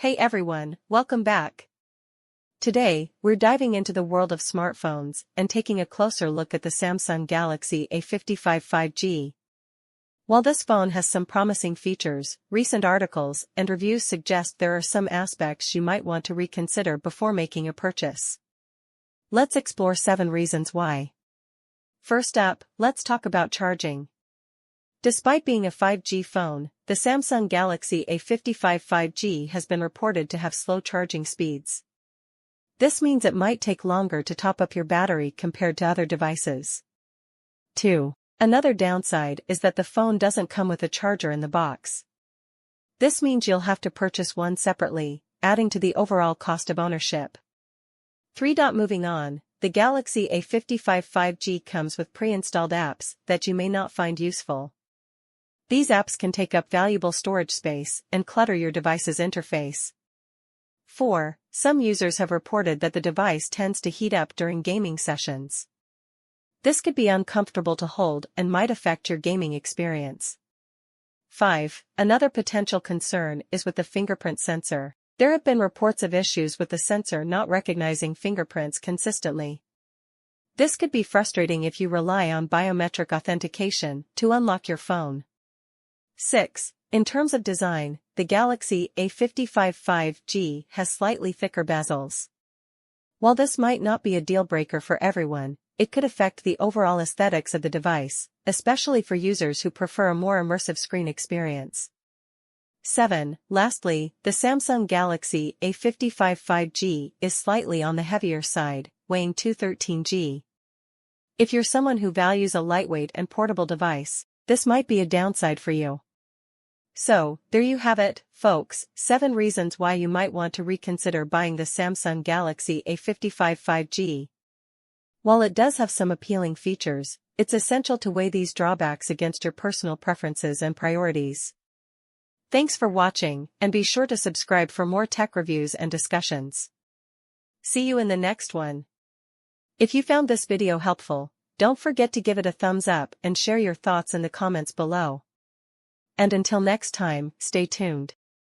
Hey everyone, welcome back. Today, we're diving into the world of smartphones and taking a closer look at the Samsung Galaxy A55 5G. While this phone has some promising features, recent articles and reviews suggest there are some aspects you might want to reconsider before making a purchase. Let's explore 7 reasons why. First up, let's talk about charging. Despite being a 5G phone, the Samsung Galaxy A55 5G has been reported to have slow charging speeds. This means it might take longer to top up your battery compared to other devices. 2. Another downside is that the phone doesn't come with a charger in the box. This means you'll have to purchase one separately, adding to the overall cost of ownership. 3. Moving on, the Galaxy A55 5G comes with pre-installed apps that you may not find useful. These apps can take up valuable storage space and clutter your device's interface. 4. Some users have reported that the device tends to heat up during gaming sessions. This could be uncomfortable to hold and might affect your gaming experience. 5. Another potential concern is with the fingerprint sensor. There have been reports of issues with the sensor not recognizing fingerprints consistently. This could be frustrating if you rely on biometric authentication to unlock your phone. 6. In terms of design, the Galaxy A55 5G has slightly thicker bezels. While this might not be a deal-breaker for everyone, it could affect the overall aesthetics of the device, especially for users who prefer a more immersive screen experience. 7. Lastly, the Samsung Galaxy A55 5G is slightly on the heavier side, weighing 213 g. If you're someone who values a lightweight and portable device, this might be a downside for you. So, there you have it, folks, 7 reasons why you might want to reconsider buying the Samsung Galaxy A55 5G. While it does have some appealing features, it's essential to weigh these drawbacks against your personal preferences and priorities. Thanks for watching, and be sure to subscribe for more tech reviews and discussions. See you in the next one. If you found this video helpful, don't forget to give it a thumbs up and share your thoughts in the comments below. And until next time, stay tuned.